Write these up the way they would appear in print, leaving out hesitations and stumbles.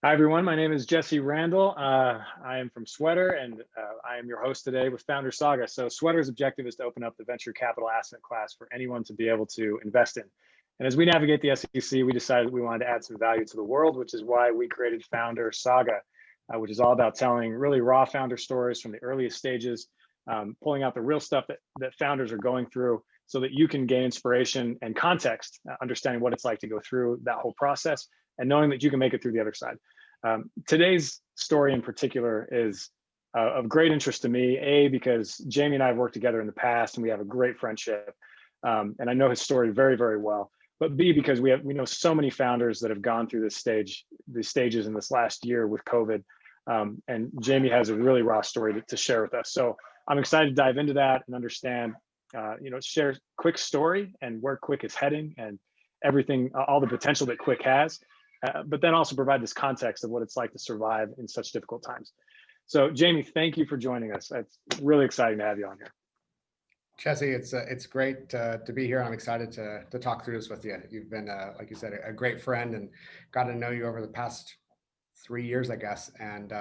Hi, everyone. My name is Jesse Randall. I am from Sweater, and I am your host today with founder Saga. So Sweater's objective is to open up the venture capital asset class for anyone to be able to invest in. And as we navigate the SEC, we decided we wanted to add some value to the world, which is why we created Founder Saga, which is all about telling really raw founder stories from the earliest stages, pulling out the real stuff that founders are going through so that you can gain inspiration and context, understanding what it's like to go through that whole process and knowing that you can make it through the other side. Today's story in particular is of great interest to me, because Jamie and I have worked together in the past and we have a great friendship. And I know his story very, very well. But B, because we know so many founders that have gone through these stages in this last year with COVID. And Jamie has a really raw story to share with us. So I'm excited to dive into that and understand, share Qwick's story and where Qwick is heading and everything, all the potential that Qwick has. But then also provide this context of what it's like to survive in such difficult times. So Jamie, thank you for joining us. It's really exciting to have you on here. Jesse, it's great to be here. I'm excited to talk through this with you. You've been, like you said, a great friend and got to know you over the past 3 years, I guess, and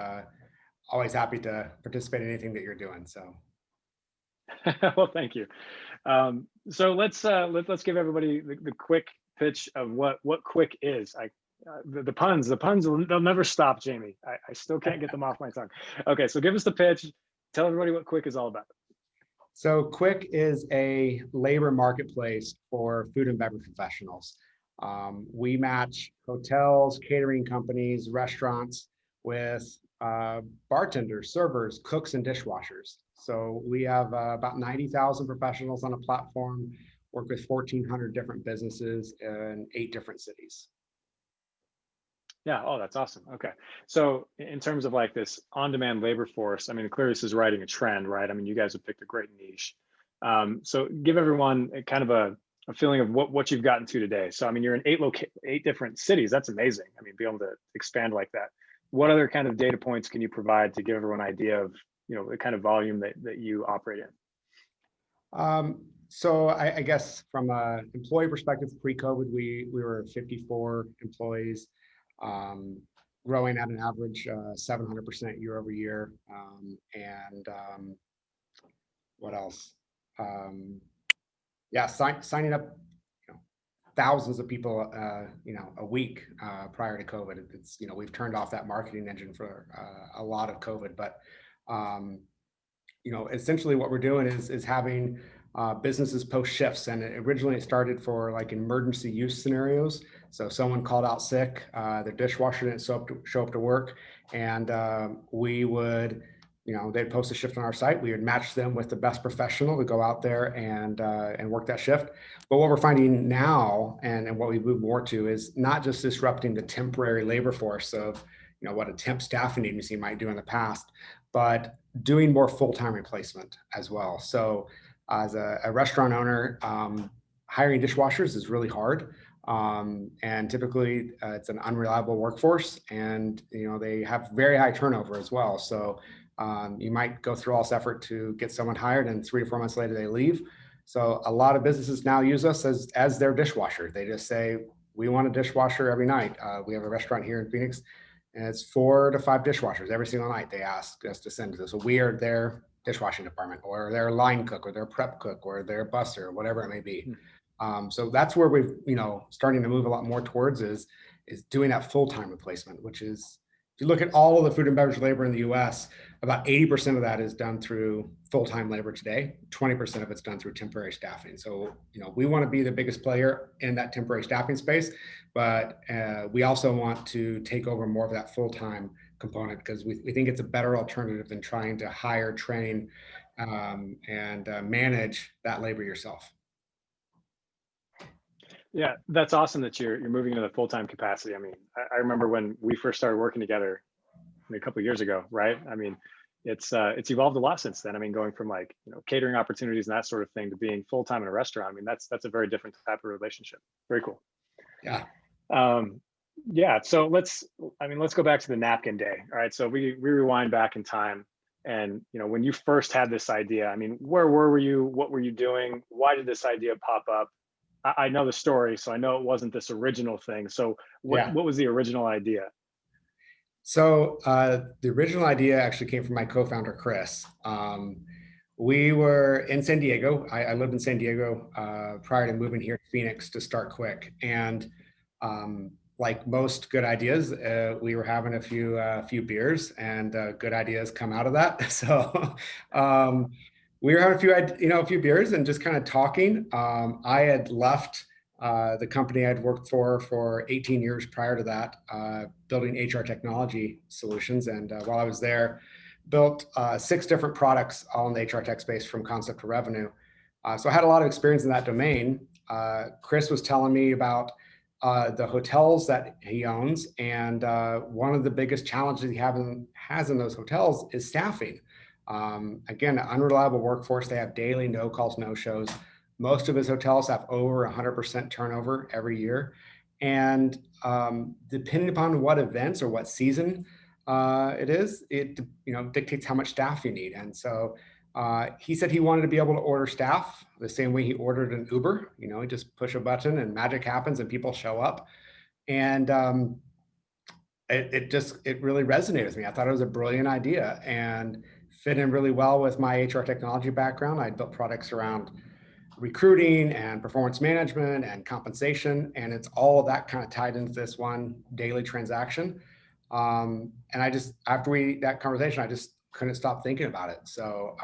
always happy to participate in anything that you're doing. So, well, thank you. So let's give everybody the quick pitch of what Qwick is. The puns, they'll never stop, Jamie. I still can't get them off my tongue. Okay, so give us the pitch. Tell everybody what Qwick is all about. So Qwick is a labor marketplace for food and beverage professionals. We match hotels, catering companies, restaurants with bartenders, servers, cooks, and dishwashers. So we have about 90,000 professionals on a platform, work with 1,400 different businesses in 8 different cities. Yeah. Oh, that's awesome. Okay. So in terms of like this on-demand labor force, I mean, clearly this is riding a trend, right? I mean, you guys have picked a great niche. So give everyone a kind of a feeling of what you've gotten to today. So, I mean, you're in 8 different cities. That's amazing. I mean, be able to expand like that. What other kind of data points can you provide to give everyone an idea of, the kind of volume that you operate in? So I guess from an employee perspective, pre-COVID, we were 54 employees. Growing at an average 700% year over year. What else? Signing up thousands of people a week prior to COVID. It's we've turned off that marketing engine for a lot of COVID, but essentially what we're doing is having businesses post shifts, and originally it started for like emergency use scenarios. So someone called out sick, their dishwasher didn't show up to work, and we would, they'd post a shift on our site. We would match them with the best professional to go out there and work that shift. But what we're finding now, and what we move more to, is not just disrupting the temporary labor force of what a temp staffing agency might do in the past, but doing more full-time replacement as well. So as a restaurant owner, hiring dishwashers is really hard. And typically it's an unreliable workforce, and they have very high turnover as well. So you might go through all this effort to get someone hired, and 3 to 4 months later they leave. So a lot of businesses now use us as their dishwasher. They just say, we want a dishwasher every night. We have a restaurant here in Phoenix, and it's 4 to 5 dishwashers every single night. They ask us to send to this. So we are their dishwashing department, or their line cook, or their prep cook, or their busser, or whatever it may be. So that's where we've, starting to move a lot more towards is doing that full-time replacement, which is, if you look at all of the food and beverage labor in the US, about 80% of that is done through full-time labor today. 20% of it's done through temporary staffing. So, we want to be the biggest player in that temporary staffing space, but we also want to take over more of that full-time component, because we think it's a better alternative than trying to hire, train, and manage that labor yourself. Yeah, that's awesome that you're moving into the full-time capacity. I mean, I remember when we first started working together a couple of years ago, right? I mean, it's evolved a lot since then. I mean, going from like catering opportunities and that sort of thing to being full-time in a restaurant. I mean, that's a very different type of relationship. Very cool. Yeah. Yeah. So let's go back to the napkin day. All right. So we rewind back in time, and when you first had this idea, I mean, where were you? What were you doing? Why did this idea pop up? I know the story, so I know it wasn't this original thing. So what was the original idea? So the original idea actually came from my co-founder, Chris. We were in San Diego. I lived in San Diego prior to moving here to Phoenix to start Qwick. And like most good ideas, we were having a few beers, and good ideas come out of that. So we were having a few beers and just kind of talking. I had left the company I'd worked for 18 years prior to that, building HR technology solutions. And while I was there, built 6 different products all in the HR tech space from concept to revenue. So I had a lot of experience in that domain. Chris was telling me about the hotels that he owns, and one of the biggest challenges he has in those hotels is staffing. Again, an unreliable workforce. They have daily no calls, no shows. Most of his hotels have over 100% turnover every year. And depending upon what events or what season it is, it dictates how much staff you need. And so he said he wanted to be able to order staff the same way he ordered an Uber. You just push a button and magic happens and people show up. And it really resonated with me. I thought it was a brilliant idea and fit in really well with my HR technology background. I built products around recruiting and performance management and compensation, and it's all of that kind of tied into this one daily transaction. And after that conversation, I just couldn't stop thinking about it. So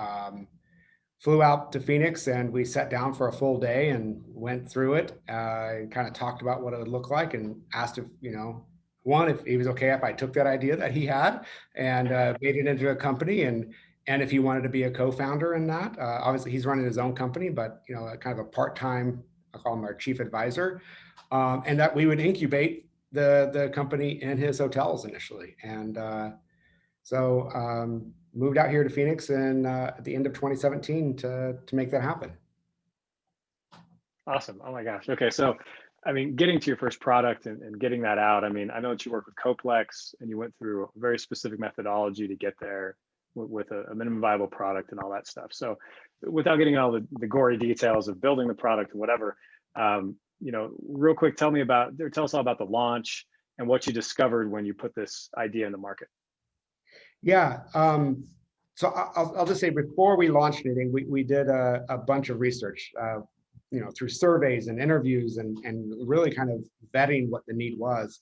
flew out to Phoenix, and we sat down for a full day and went through it, and kind of talked about what it would look like, and asked if if he was okay if I took that idea that he had and made it into a company, and if he wanted to be a co-founder in that. Obviously he's running his own company, but kind of a part-time, I call him our chief advisor, and that we would incubate the company in his hotels initially. And so moved out here to Phoenix at the end of 2017 to make that happen. Awesome. Oh my gosh. Okay. So, I mean, getting to your first product and getting that out, I mean, I know that you work with Coplex and you went through a very specific methodology to get there with a minimum viable product and all that stuff. So without getting all the gory details of building the product and whatever, real quick, tell us all about the launch and what you discovered when you put this idea in the market. Yeah. So I'll just say, before we launched anything, we did a bunch of research, through surveys and interviews and really kind of vetting what the need was.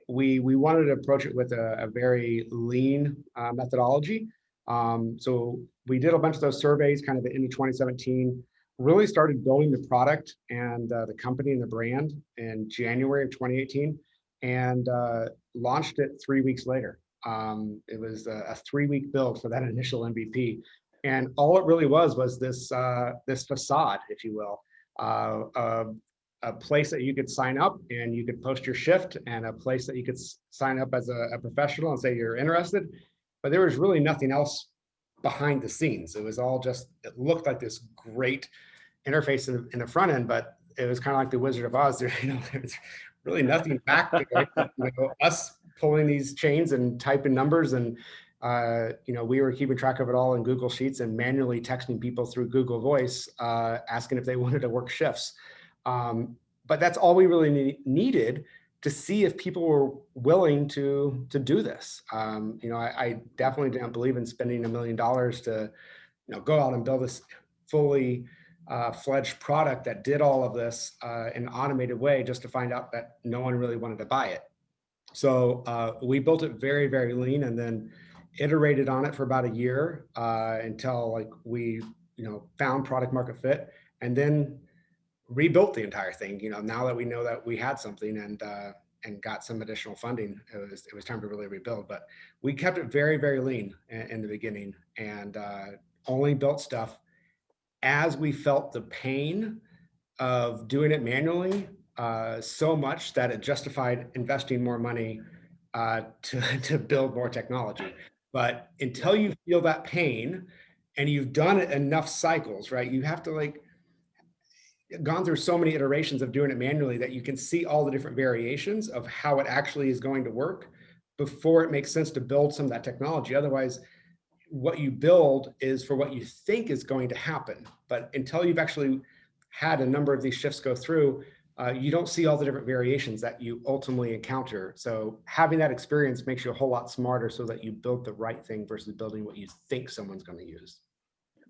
We wanted to approach it with a very lean methodology. So we did a bunch of those surveys kind of into 2017, really started building the product and the company and the brand in January of 2018, and launched it 3 weeks later. It was a 3-week build for that initial MVP. And all it really was this facade, if you will, a place that you could sign up and you could post your shift, and a place that you could sign up as a professional and say you're interested. But there was really nothing else behind the scenes. It was all just, it looked like this great interface in the front end, but it was kind of like the Wizard of Oz. There was really nothing back there. Us pulling these chains and typing numbers, and we were keeping track of it all in Google Sheets and manually texting people through Google Voice, asking if they wanted to work shifts. But that's all we really needed to see if people were willing to do this. I definitely didn't believe in spending $1 million to go out and build this fully fledged product that did all of this in an automated way, just to find out that no one really wanted to buy it. So we built it very, very lean, and then iterated on it for about a year until we found product market fit, and then rebuilt the entire thing. Now that we know that we had something and got some additional funding, it was time to really rebuild. But we kept it very, very lean in the beginning, and only built stuff as we felt the pain of doing it manually so much that it justified investing more money to build more technology. But until you feel that pain and you've done it enough cycles, right? You have to gone through so many iterations of doing it manually that you can see all the different variations of how it actually is going to work before it makes sense to build some of that technology. Otherwise, what you build is for what you think is going to happen. But until you've actually had a number of these shifts go through, you don't see all the different variations that you ultimately encounter. So having that experience makes you a whole lot smarter so that you build the right thing versus building what you think someone's going to use.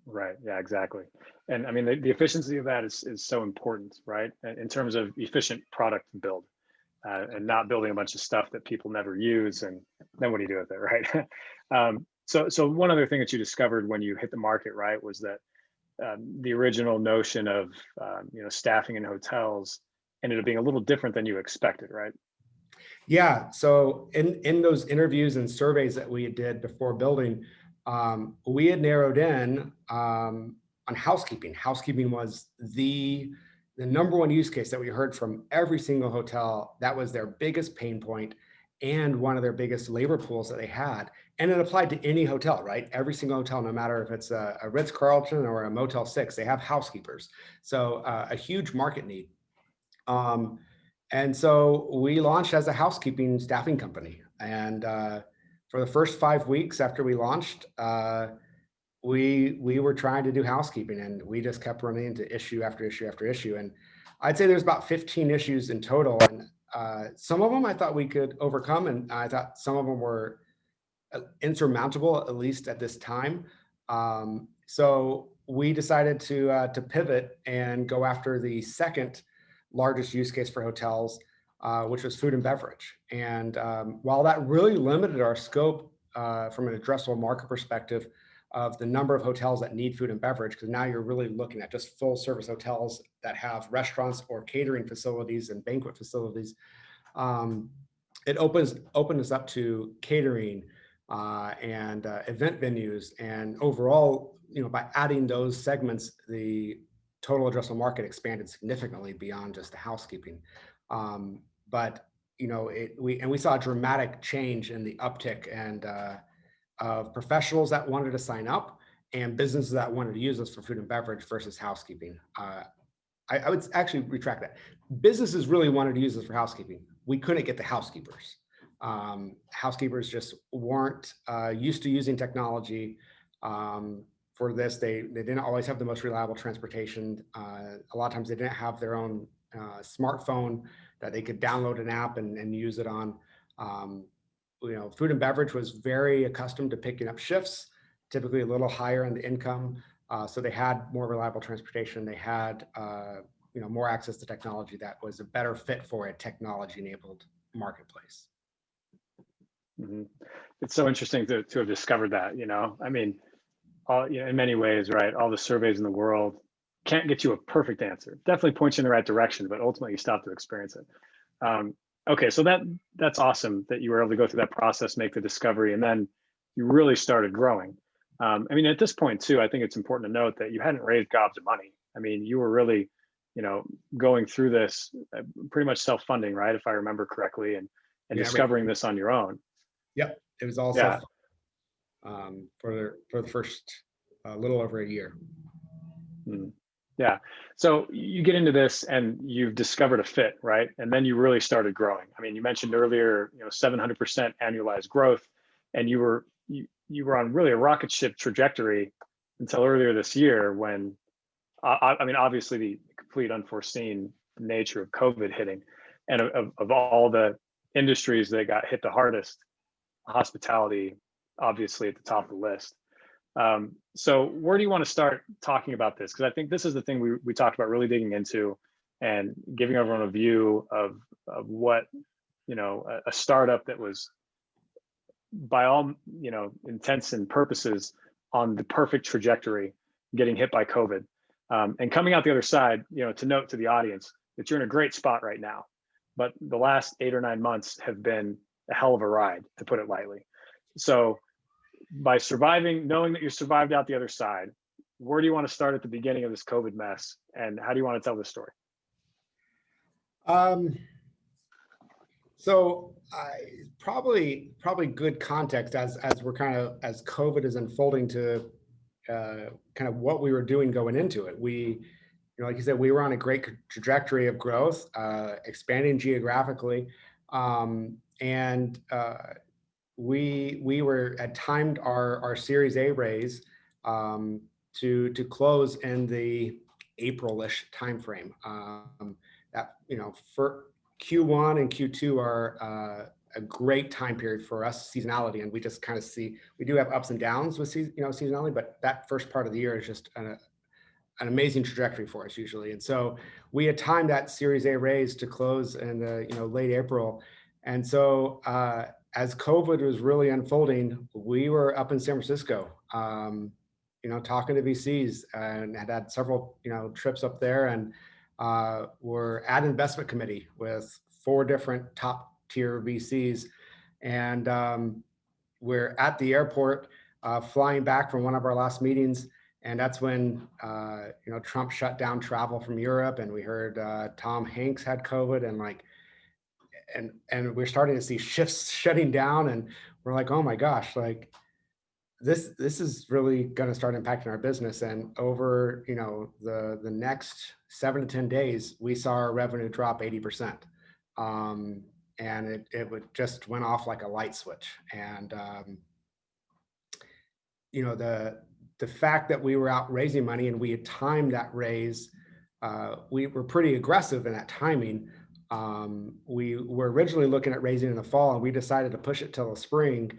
Right. Yeah, exactly. And I mean, the efficiency of that is so important, right? In terms of efficient product build, and not building a bunch of stuff that people never use. And then what do you do with it, right? So one other thing that you discovered when you hit the market, right, was that the original notion of staffing in hotels ended up being a little different than you expected, right? Yeah. So in those interviews and surveys that we did before building, we had narrowed in on housekeeping. Housekeeping was the number one use case that we heard from every single hotel. That was their biggest pain point and one of their biggest labor pools that they had. And it applied to any hotel, right? Every single hotel, no matter if it's a Ritz-Carlton or a Motel 6, they have housekeepers. So a huge market need. Um, and so we launched as a housekeeping staffing company. And for the first 5 weeks after we launched, we were trying to do housekeeping, and we just kept running into issue after issue after issue. And I'd say there's about 15 issues in total. And some of them I thought we could overcome, and I thought some of them were insurmountable, at least at this time. So we decided to pivot and go after the second largest use case for hotels, which was food and beverage. And while that really limited our scope from an addressable market perspective of the number of hotels that need food and beverage, because now you're really looking at just full service hotels that have restaurants or catering facilities and banquet facilities. It opened us up to catering and event venues, and overall, by adding those segments, the total addressable market expanded significantly beyond just the housekeeping. But we saw a dramatic change in the uptick and of professionals that wanted to sign up and businesses that wanted to use us for food and beverage versus housekeeping. I would actually retract that. Businesses really wanted to use us for housekeeping. We couldn't get the housekeepers. Housekeepers just weren't used to using technology for this. They didn't always have the most reliable transportation. A lot of times they didn't have their own smartphone that they could download an app and use it on. Food and beverage was very accustomed to picking up shifts, typically a little higher in the income. So they had more reliable transportation. They had more access to technology that was a better fit for a technology-enabled marketplace. Mm-hmm. It's so interesting to have discovered that. I mean, in many ways, right? All the surveys in the world can't get you a perfect answer. Definitely points you in the right direction, but ultimately you stop to experience it. Okay, so that's awesome that you were able to go through that process, make the discovery, and then you really started growing. I mean, at this point too, I think it's important to note that you hadn't raised gobs of money. I mean, you were really, going through this pretty much self-funding, right? If I remember correctly, and discovering this on your own. Yep, it was all Yeah. for the first little over a year. Yeah. So you get into this and you've discovered a fit, right? And then you really started growing. I mean, you mentioned earlier, 700% annualized growth, and you were on really a rocket ship trajectory until earlier this year when, I mean, obviously the complete unforeseen nature of COVID hitting, and of all the industries that got hit the hardest, hospitality, obviously at the top of the list. So where do you want to start talking about this? Because I think this is the thing we talked about really digging into and giving everyone a view of what, a startup that was by all, intents and purposes on the perfect trajectory, getting hit by COVID, and coming out the other side, to note to the audience that you're in a great spot right now, but the last 8 or 9 months have been a hell of a ride, to put it lightly. So by surviving, knowing that you survived out the other side, where do you want to start at the beginning of this COVID mess, and how do you want to tell this story? So probably good context as we're as COVID is unfolding to kind of what we were doing going into it. We, like you said, we were on a great trajectory of growth, expanding geographically, and we had timed our Series A raise to close in the April-ish timeframe. that, for Q1 and Q2 are a great time period for us seasonality. And we just kind of see, we do have ups and downs with seasonality, but that first part of the year is just an amazing trajectory for us usually. And so we had timed that Series A raise to close in the late April. And so as COVID was really unfolding, we were up in San Francisco, talking to VCs, and had several trips up there, and we're at investment committee with 4 different top tier VCs, and we're at the airport flying back from one of our last meetings. And that's when, Trump shut down travel from Europe, and we heard Tom Hanks had COVID, and we're starting to see shifts shutting down, and we're like, oh my gosh, like this is really going to start impacting our business. And over, the next 7 to 10 days, we saw our revenue drop 80%. And it would just went off like a light switch. And, the fact that we were out raising money and we had timed that raise, we were pretty aggressive in that timing. We were originally looking at raising in the fall, and we decided to push it till the spring,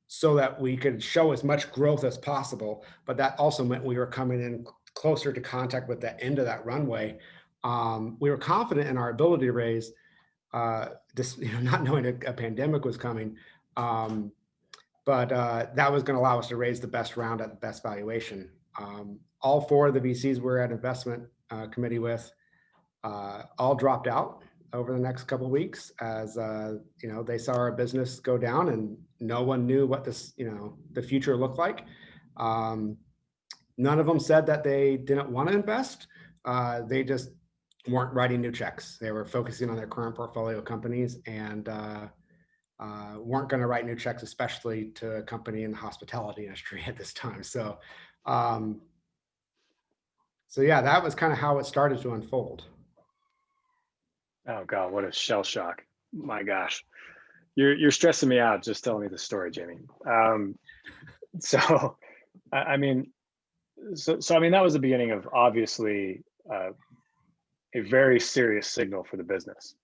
so that we could show as much growth as possible. But that also meant we were coming in closer to contact with the end of that runway. We were confident in our ability to raise, not knowing a pandemic was coming. But that was going to allow us to raise the best round at the best valuation. All 4 of the VCs we're at investment committee with all dropped out over the next couple of weeks, as they saw our business go down, and no one knew what the future looked like. None of them said that they didn't want to invest. They just weren't writing new checks. They were focusing on their current portfolio companies, and weren't going to write new checks, especially to a company in the hospitality industry at this time. So yeah, that was kind of how it started to unfold. Oh God, what a shell shock. My gosh. You're stressing me out just telling me the story, Jamie. So I mean, that was the beginning of obviously a very serious signal for the business.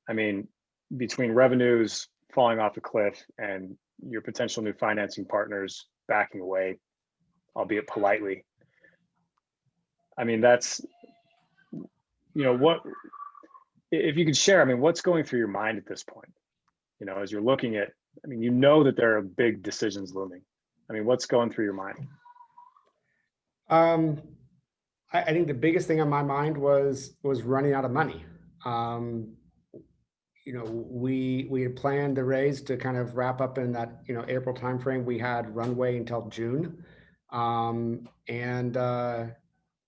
I mean, between revenues falling off a cliff and your potential new financing partners backing away, albeit politely. I mean, that's, what, if you could share, I mean, what's going through your mind at this point? As you're looking at, I mean, that there are big decisions looming. I mean, what's going through your mind? I think the biggest thing on my mind was running out of money. We had planned the raise to kind of wrap up in that, April timeframe. We had runway until June.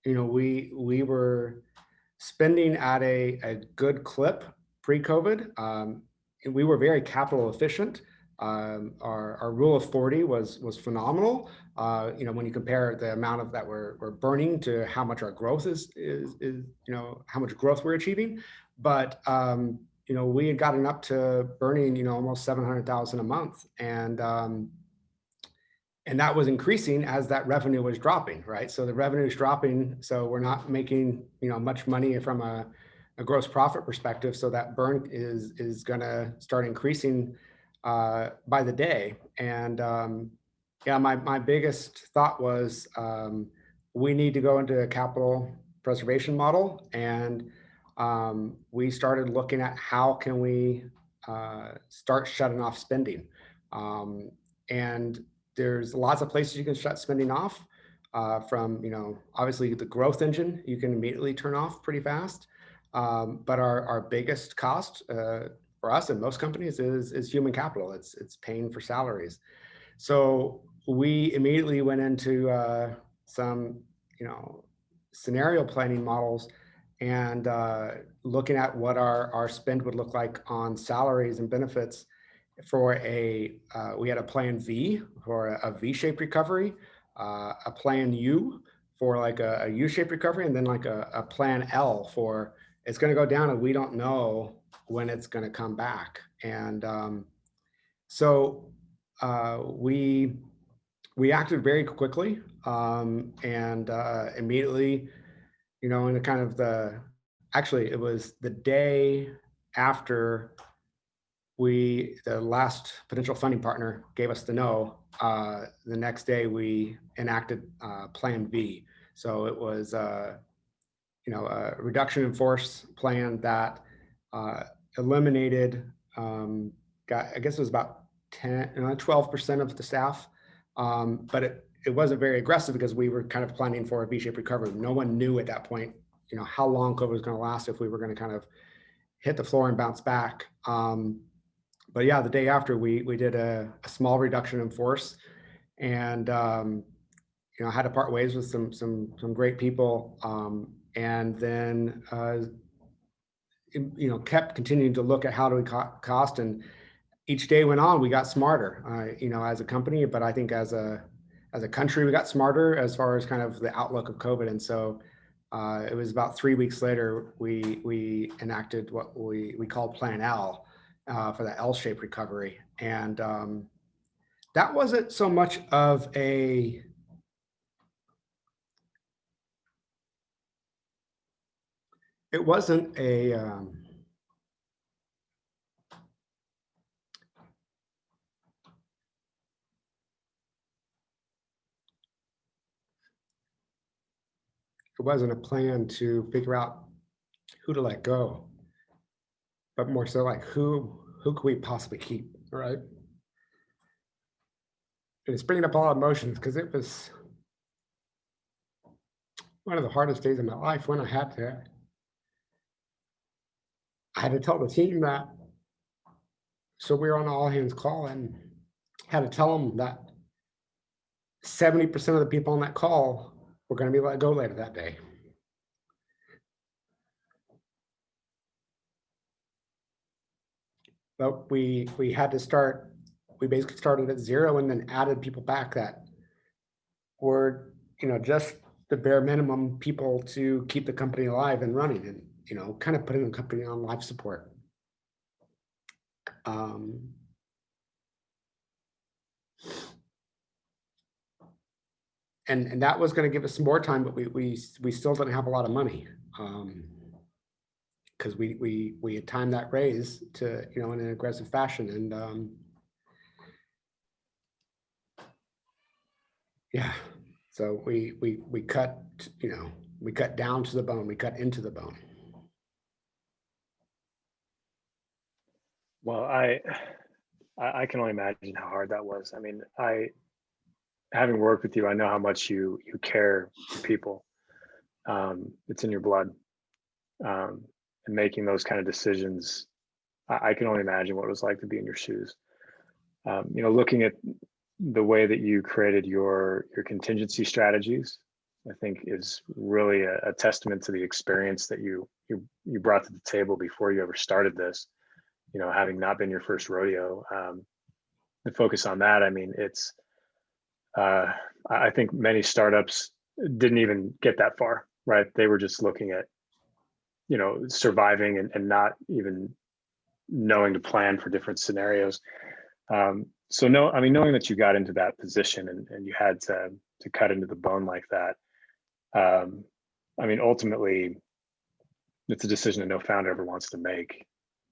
We were spending at a good clip pre-COVID. We were very capital efficient. Our rule of 40 was phenomenal. When you compare the amount of that we're burning to how much our growth is how much growth we're achieving. But we had gotten up to burning, almost 700,000 a month. And that was increasing as that revenue was dropping, right? So the revenue is dropping. So we're not making, much money from a gross profit perspective. So that burn is going to start increasing by the day. And my biggest thought was we need to go into a capital preservation model. And we started looking at how can we start shutting off spending. And there's lots of places you can shut spending off from, obviously the growth engine, you can immediately turn off pretty fast. But our biggest cost for us and most companies is human capital. It's paying for salaries. So we immediately went into some, scenario planning models and looking at what our spend would look like on salaries and benefits for we had a plan V for a V-shaped recovery, a plan U for like a U-shaped recovery, and then like a plan L for it's going to go down and we don't know when it's going to come back. And so we acted very quickly and immediately, in the kind of the actually, it was the day after the last potential funding partner gave us the no. The next day we enacted Plan V. So it was, a reduction in force plan that eliminated, I guess it was about 12% of the staff. But it wasn't very aggressive because we were kind of planning for a V-shaped recovery. No one knew at that point, how long COVID was going to last, if we were going to kind of hit the floor and bounce back. But yeah, the day after we did a small reduction in force, and had to part ways with some great people, and then kept continuing to look at how do we cut cost, and each day went on, we got smarter, as a company, but I think as a country, we got smarter as far as kind of the outlook of COVID. And so it was about 3 weeks later, we enacted what we call Plan L, for that L-shaped recovery. And that wasn't so much of a, it wasn't a, it wasn't a plan to figure out who to let go, but more so like who could we possibly keep, right? And it's bringing up all emotions because it was one of the hardest days of my life when I had to tell the team that. So we were on an all hands call and had to tell them that 70% of the people on that call were going to be let go later that day. But we had to start, we basically started at zero and then added people back that were, just the bare minimum people to keep the company alive and running, and, kind of putting the company on life support. And that was going to give us some more time, but we still didn't have a lot of money, because we had timed that raise to, in an aggressive fashion. And yeah, so we cut, we cut down to the bone, we cut into the bone. Well, I can only imagine how hard that was. I mean, having worked with you, I know how much you care for people. It's in your blood. And making those kind of decisions, I can only imagine what it was like to be in your shoes. Looking at the way that you created your contingency strategies, I think is really a testament to the experience that you brought to the table before you ever started this. Having not been your first rodeo, the focus on that. I mean, it's, I think many startups didn't even get that far, right? They were just looking at, surviving and not even knowing to plan for different scenarios. So no, I mean, knowing that you got into that position and you had to cut into the bone like that. I mean, ultimately, it's a decision that no founder ever wants to make,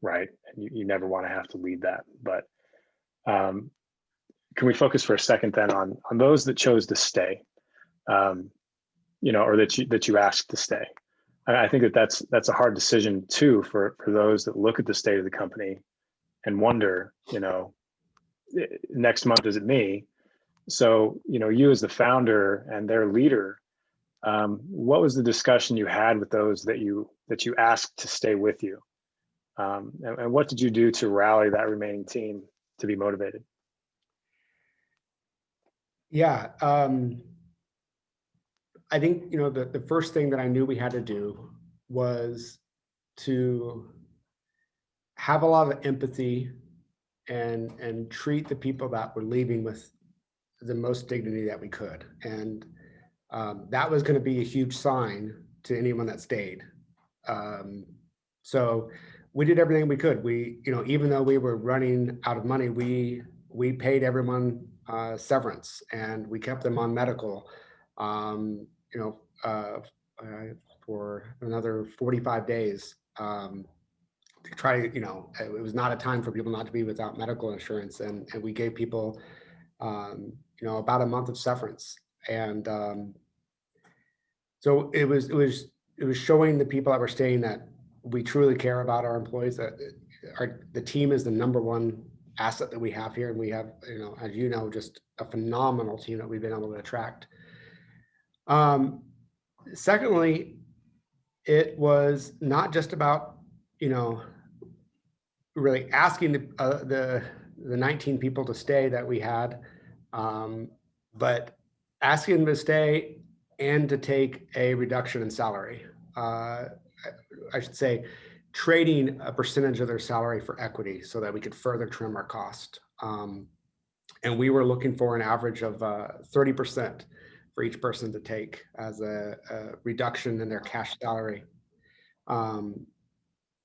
right? And you never want to have to lead that. But can we focus for a second then on those that chose to stay, or that you asked to stay? I think that's a hard decision too for those that look at the state of the company and wonder, next month is it me? So you as the founder and their leader, what was the discussion you had with those that you asked to stay with you, and what did you do to rally that remaining team to be motivated? Yeah, I think the first thing that I knew we had to do was to have a lot of empathy and treat the people that were leaving with the most dignity that we could. And that was going to be a huge sign to anyone that stayed. So we did everything we could. We, even though we were running out of money, we paid everyone for for another 45 days. To try to, it was not a time for people not to be without medical insurance. And we gave people, about a month of severance. And so it was showing the people that were staying that we truly care about our employees, that the team is the number one asset that we have here. And we have, as just a phenomenal team that we've been able to attract. Secondly, it was not just about, really asking the 19 people to stay that we had, but asking them to stay and to take a reduction in salary. I should say, trading a percentage of their salary for equity so that we could further trim our cost. And we were looking for an average of 30% for each person to take as a reduction in their cash salary.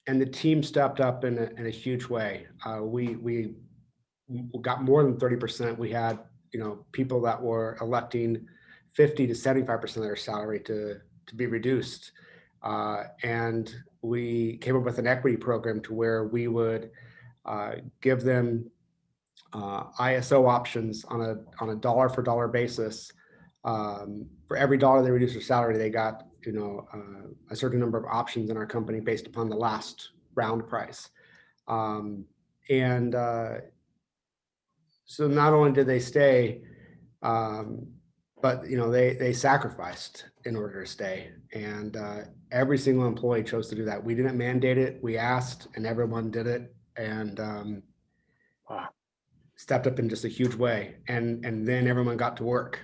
And the team stepped up in a huge way. We got more than 30%. We had, people that were electing 50 to 75% of their salary to be reduced. And we came up with an equity program to where we would give them ISO options on a dollar for dollar basis. For every dollar they reduced their salary, they got a certain number of options in our company based upon the last round price. So not only did they stay, but they sacrificed in order to stay. And every single employee chose to do that. We didn't mandate it. We asked, and everyone did it. And wow. Stepped up in just a huge way. And then everyone got to work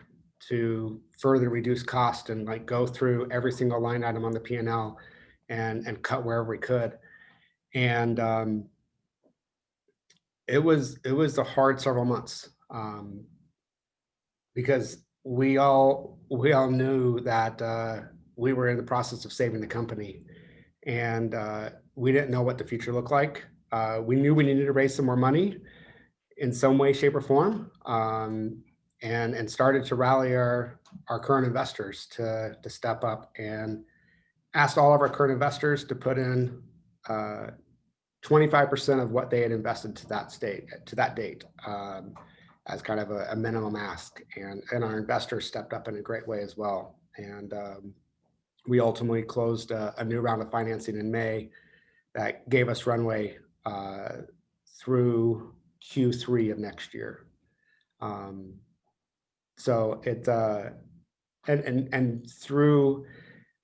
to further reduce cost and go through every single line item on the P&L and cut wherever we could. And it was a hard several months because we all knew that we were in the process of saving the company, and we didn't know what the future looked like. We knew we needed to raise some more money in some way, shape, or form. And started to rally our current investors to step up, and asked all of our current investors to put in 25% of what they had invested to that date, as kind of a minimum ask. And our investors stepped up in a great way as well. And we ultimately closed a new round of financing in May that gave us runway through Q3 of next year. So it and through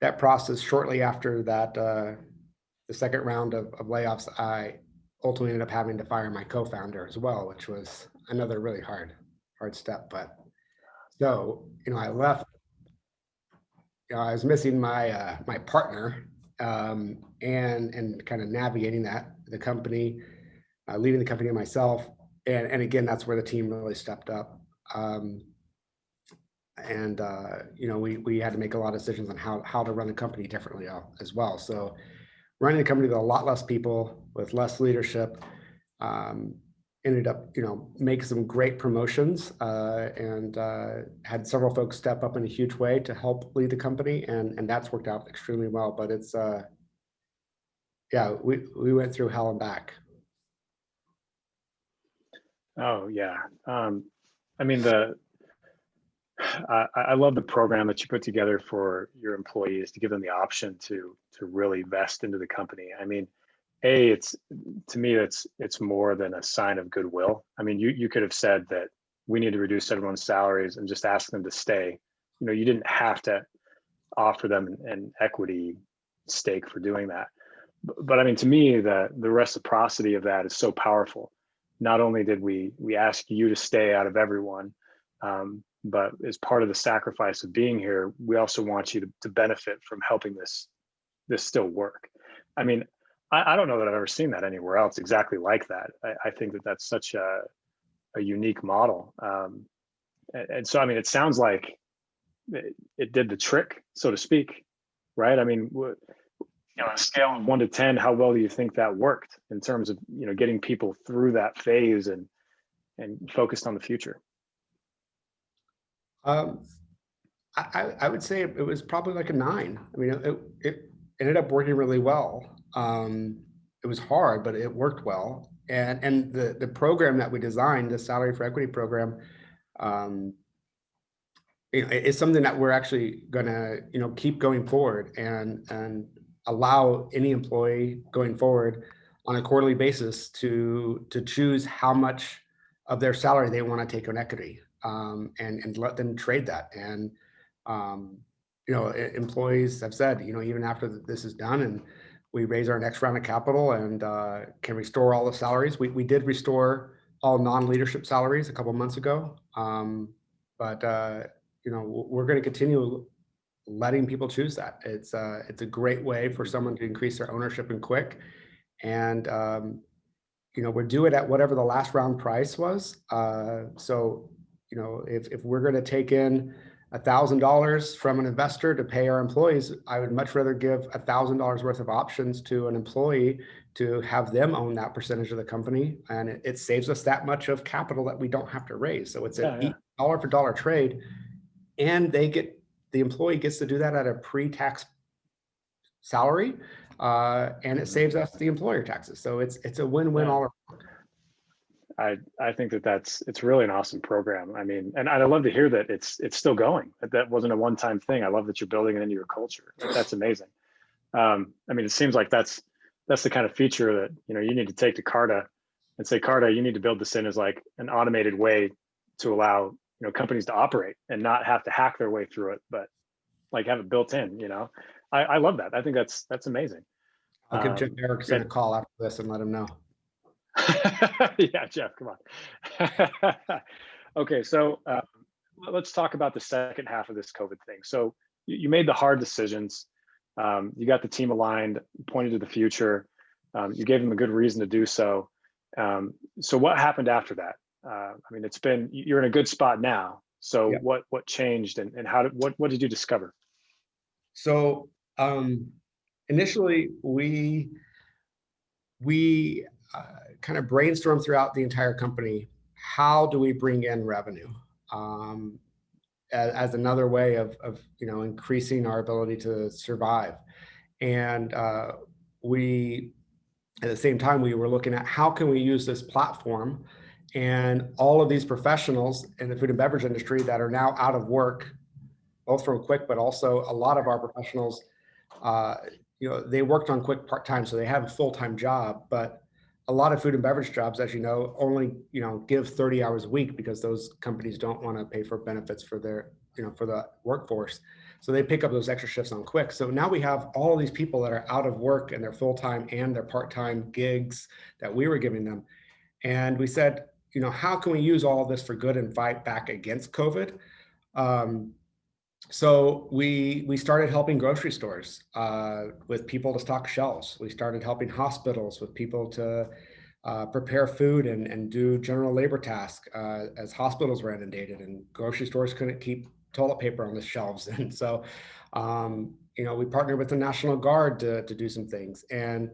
that process, shortly after that, the second round of layoffs, I ultimately ended up having to fire my co-founder as well, which was another really hard step. But so I left. I was missing my my partner, and kind of navigating the company, leading the company myself, and again, that's where the team really stepped up. We had to make a lot of decisions on how to run the company differently as well. So running the company with a lot less people, with less leadership, ended up, making some great promotions, and had several folks step up in a huge way to help lead the company. And that's worked out extremely well, but it's, we went through hell and back. Oh yeah. I mean, I love the program that you put together for your employees to give them the option to really vest into the company. I mean, to me, it's more than a sign of goodwill. I mean, you could have said that we need to reduce everyone's salaries and just ask them to stay. You didn't have to offer them an equity stake for doing that. But I mean, to me, the reciprocity of that is so powerful. Not only did we ask you to stay out of everyone, but as part of the sacrifice of being here, we also want you to benefit from helping this still work. I mean, I don't know that I've ever seen that anywhere else exactly like that. I think that that's such a unique model. And so, I mean, it sounds like it did the trick, so to speak, right? I mean, on a scale of 1 to 10, how well do you think that worked in terms of, getting people through that phase and focused on the future? I would say it was probably like a 9. I mean, it ended up working really well. It was hard, but it worked well. And the program that we designed, the Salary for Equity program, um, it's something that we're actually gonna, keep going forward and allow any employee going forward on a quarterly basis to choose how much of their salary they want to take on equity, and let them trade that. And um, employees have said, even after this is done and we raise our next round of capital and can restore all the salaries. We did restore all non-leadership salaries a couple months ago, but we're going to continue letting people choose that. It's a great way for someone to increase their ownership in Qwick, and we're due it at whatever the last round price was. So if we're going to take in $1,000 from an investor to pay our employees, I would much rather give $1,000 worth of options to an employee to have them own that percentage of the company, and it saves us that much of capital that we don't have to raise. So it's a dollar for dollar trade, and the employee gets to do that at a pre-tax salary, and it saves us the employer taxes. So it's a win-win all around. I think it's really an awesome program. I mean, and I'd love to hear that it's still going. That wasn't a one-time thing. I love that you're building it into your culture. That's amazing. I mean, it seems like that's the kind of feature that you need to take to Carta and say, Carta, you need to build this in as like an automated way to allow companies to operate and not have to hack their way through it, but like have it built in. I love that. I think that's amazing. I'll give Jeff Erickson a call after this and let him know. Yeah, Jeff, come on. Okay, so let's talk about the second half of this COVID thing. So you made the hard decisions. You got the team aligned, pointed to the future. You gave them a good reason to do so. So what happened after that? I mean, you're in a good spot now. So yeah. What changed and what did you discover? So initially we kind of brainstormed throughout the entire company, how do we bring in revenue as another way of increasing our ability to survive. And we, at the same time, we were looking at how can we use this platform and all of these professionals in the food and beverage industry that are now out of work, both from Qwick, but also a lot of our professionals, they worked on Qwick part-time, so they have a full-time job, but a lot of food and beverage jobs, as you know, only, give 30 hours a week because those companies don't want to pay for benefits for their, for the workforce. So they pick up those extra shifts on Qwick. So now we have all of these people that are out of work and they're full-time and their part-time gigs that we were giving them. And we said, how can we use all of this for good and fight back against COVID? So we started helping grocery stores with people to stock shelves. We started helping hospitals with people to prepare food and do general labor tasks as hospitals were inundated and grocery stores couldn't keep toilet paper on the shelves. And so, we partnered with the National Guard to do some things. And,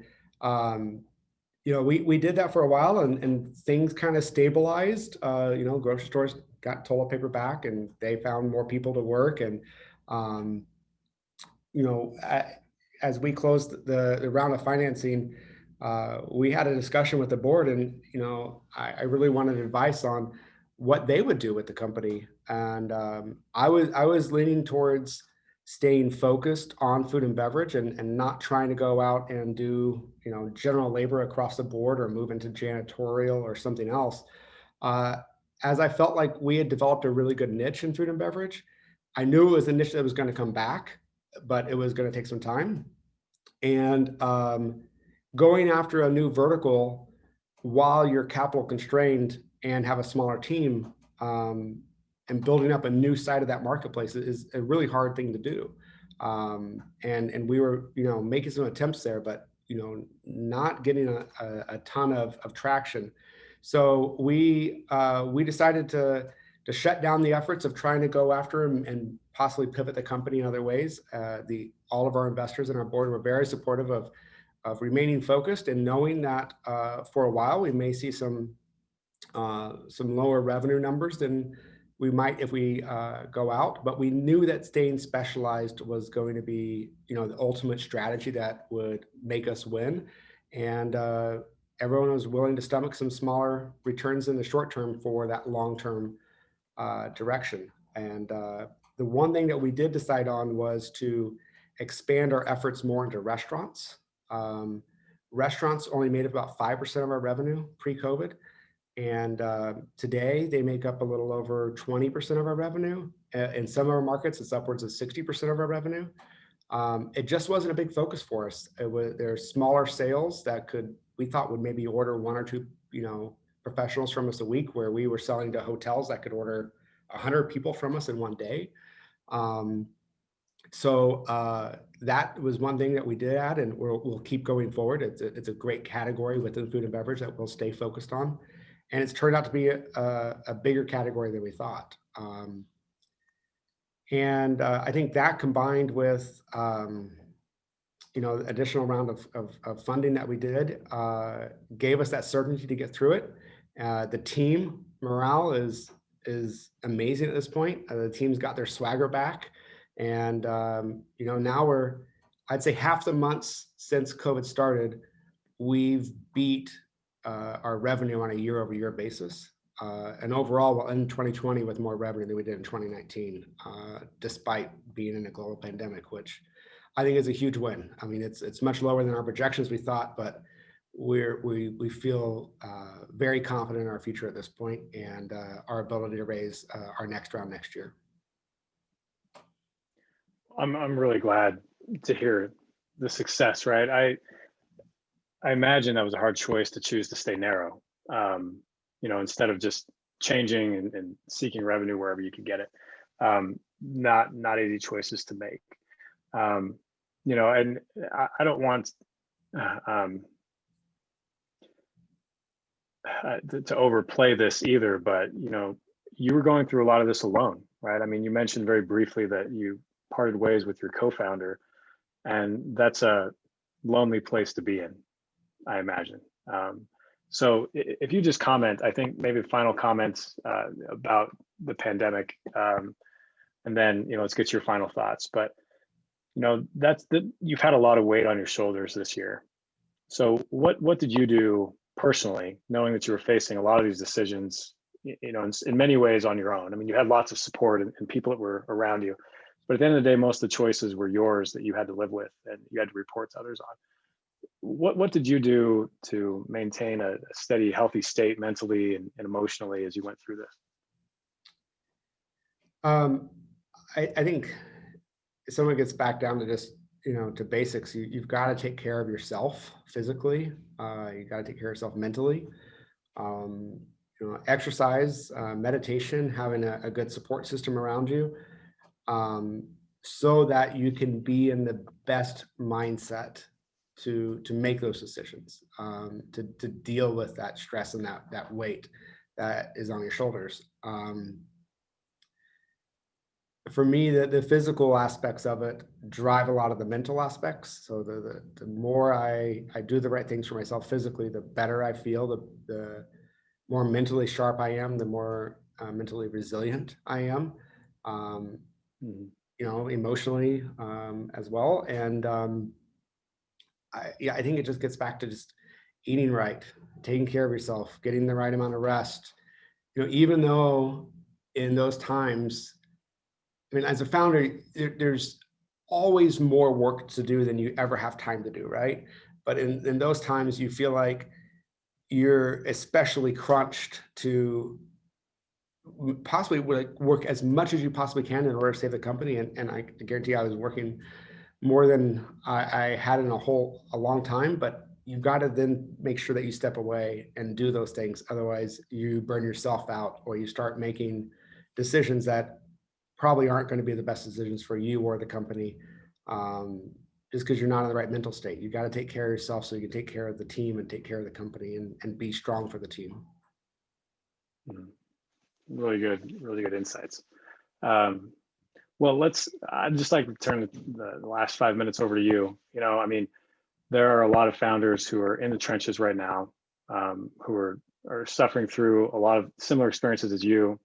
we did that for a while and things kind of stabilized. Grocery stores got toilet paper back and they found more people to work. And, as we closed the round of financing, we had a discussion with the board and, I really wanted advice on what they would do with the company. And I was leaning towards staying focused on food and beverage and not trying to go out and do, general labor across the board or move into janitorial or something else. As I felt like we had developed a really good niche in food and beverage, I knew it was a niche that was going to come back, but it was going to take some time. And going after a new vertical while you're capital constrained and have a smaller team and building up a new side of that marketplace is a really hard thing to do. And we were, making some attempts there, but, not getting a ton of traction. So we decided to shut down the efforts of trying to go after and possibly pivot the company in other ways. All of our investors and our board were very supportive of remaining focused and knowing that for a while we may see some lower revenue numbers than we might if we go out, but we knew that staying specialized was going to be, the ultimate strategy that would make us win. And everyone was willing to stomach some smaller returns in the short term for that long-term direction. And the one thing that we did decide on was to expand our efforts more into restaurants. Restaurants only made up about 5% of our revenue pre-COVID. And today they make up a little over 20% of our revenue. In some of our markets, it's upwards of 60% of our revenue. It just wasn't a big focus for us. There's smaller sales that we thought would maybe order one or two, professionals from us a week, where we were selling to hotels that could order 100 people from us in one day. So that was one thing that we did add, and we'll keep going forward. It's a great category within food and beverage that we'll stay focused on. And it's turned out to be a bigger category than we thought. And I think that combined with, additional round of funding that we did gave us that certainty to get through it. The team morale is amazing at this point. The team's got their swagger back. And, now I'd say half the months since COVID started, we've beat our revenue on a year-over-year basis. And overall, we'll end 2020 with more revenue than we did in 2019, despite being in a global pandemic, which I think is a huge win. I mean, it's much lower than our projections we thought, but we feel very confident in our future at this point, and our ability to raise our next round next year. I'm really glad to hear the success, right? I imagine that was a hard choice to choose to stay narrow, instead of just changing and seeking revenue wherever you could get it. Not easy choices to make. And I don't want to overplay this either, but you were going through a lot of this alone, right? I mean, you mentioned very briefly that you parted ways with your co-founder, and that's a lonely place to be in, I imagine. So if you just comment, I think maybe final comments about the pandemic, and then let's get your final thoughts. But you've had a lot of weight on your shoulders this year. So what did you do personally, knowing that you were facing a lot of these decisions, in many ways on your own? I mean, you had lots of support and people that were around you, but at the end of the day, most of the choices were yours that you had to live with and you had to report to others on. What did you do to maintain a steady, healthy state mentally and emotionally as you went through this? I think if someone gets back down to just, to basics, you've got to take care of yourself physically. You got to take care of yourself mentally. Exercise, meditation, having a good support system around you, so that you can be in the best mindset to make those decisions, to deal with that stress and that weight that is on your shoulders. For me, the physical aspects of it drive a lot of the mental aspects. So the more I do the right things for myself physically, the better I feel, the more mentally sharp I am, the more mentally resilient I am, emotionally as well. And I think it just gets back to just eating right, taking care of yourself, getting the right amount of rest. Even though in those times, I mean, as a founder, there's always more work to do than you ever have time to do, right? But in those times, you feel like you're especially crunched to possibly work as much as you possibly can in order to save the company. And I guarantee I was working more than I had in a long time, but you've got to then make sure that you step away and do those things. Otherwise, you burn yourself out, or you start making decisions that probably aren't going to be the best decisions for you or the company, just because you're not in the right mental state. You got to take care of yourself so you can take care of the team and take care of the company and be strong for the team. Really good insights. Well, I'd just like to turn the last 5 minutes over to you. I mean, there are a lot of founders who are in the trenches right now, who are suffering through a lot of similar experiences as you,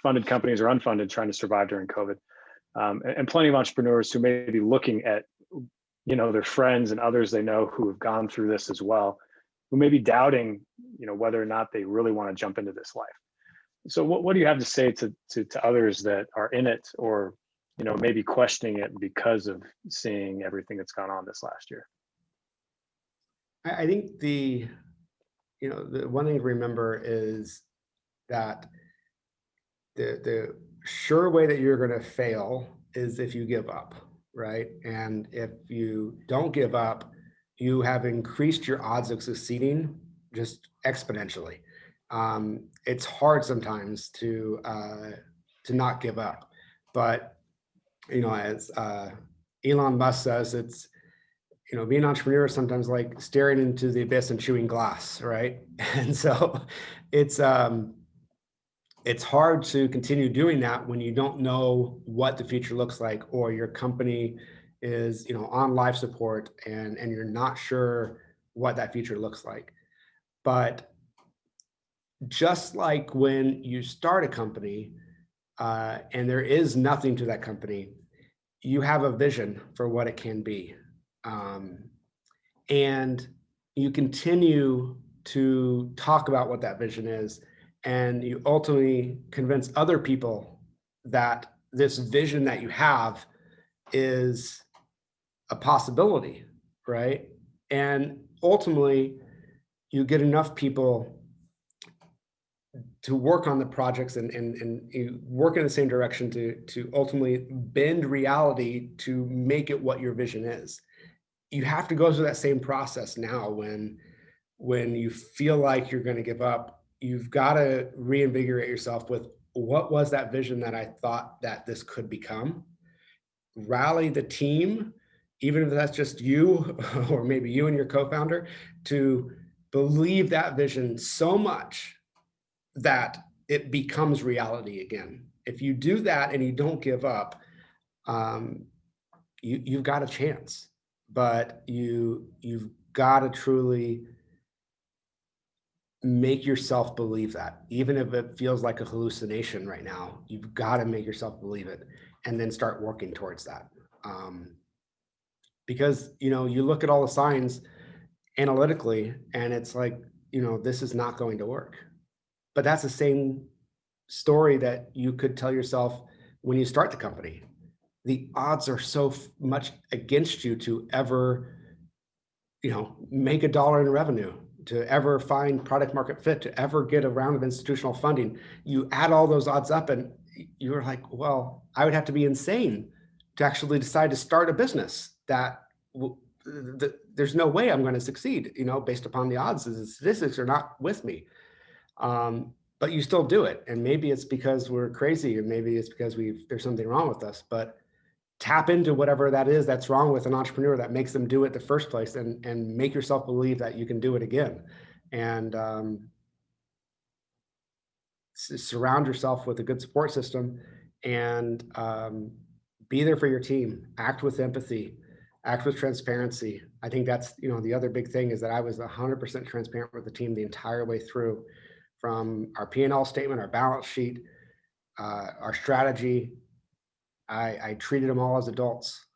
funded companies or unfunded trying to survive during COVID. And plenty of entrepreneurs who may be looking at, their friends and others they know who have gone through this as well, who may be doubting, whether or not they really want to jump into this life. So what do you have to say to others that are in it, or, maybe questioning it because of seeing everything that's gone on this last year? I think the one thing to remember is that the sure way that you're going to fail is if you give up, right? And if you don't give up, you have increased your odds of succeeding just exponentially. It's hard sometimes to not give up, but as Elon Musk says, it's being an entrepreneur is sometimes like staring into the abyss and chewing glass, right? And so it's hard to continue doing that when you don't know what the future looks like, or your company is on life support and you're not sure what that future looks like. But just like when you start a company and there is nothing to that company, you have a vision for what it can be. And you continue to talk about what that vision is, and you ultimately convince other people that this vision that you have is a possibility, right? And ultimately, you get enough people to work on the projects and you work in the same direction to ultimately bend reality to make it what your vision is. You have to go through that same process now when you feel like you're going to give up. You've got to reinvigorate yourself with, what was that vision that I thought that this could become? Rally the team, even if that's just you or maybe you and your co-founder, to believe that vision so much that it becomes reality again. If you do that and you don't give up, you've got a chance. But you've got to truly make yourself believe that, even if it feels like a hallucination right now. You've got to make yourself believe it, and then start working towards that. Because you look at all the signs analytically, and it's like, this is not going to work. But that's the same story that you could tell yourself when you start the company. The odds are so much against you to ever, make $1 in revenue, to ever find product market fit, to ever get a round of institutional funding. You add all those odds up and you're like, well, I would have to be insane to actually decide to start a business that there's no way I'm going to succeed, based upon the odds. The statistics are not with me. But you still do it. And maybe it's because we're crazy, or maybe it's because there's something wrong with us. But tap into whatever that is that's wrong with an entrepreneur that makes them do it the first place, and make yourself believe that you can do it again. And surround yourself with a good support system, and be there for your team. Act with empathy, act with transparency. I think that's, the other big thing is that I was 100% transparent with the team the entire way through, from our P&L statement, our balance sheet, our strategy. I treated them all as adults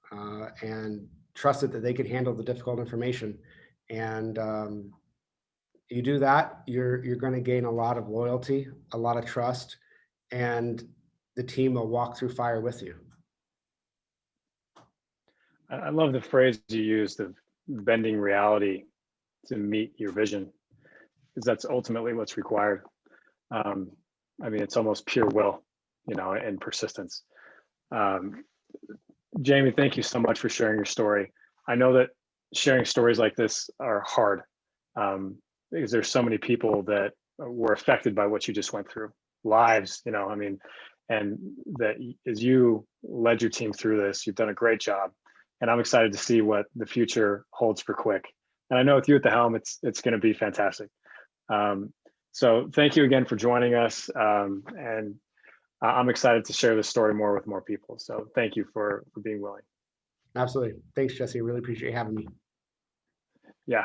and trusted that they could handle the difficult information. And you do that, you're going to gain a lot of loyalty, a lot of trust, and the team will walk through fire with you. I love the phrase you used of bending reality to meet your vision, because that's ultimately what's required. It's almost pure will, and persistence. Jamie, thank you so much for sharing your story. I know that sharing stories like this are hard, because there's so many people that were affected by what you just went through, lives, and that as you led your team through this, you've done a great job. And I'm excited to see what the future holds for Qwick. And I know with you at the helm, it's going to be fantastic. So thank you again for joining us. And I'm excited to share this story more with more people. So thank you for being willing. Absolutely. Thanks, Jesse. I really appreciate you having me. Yeah.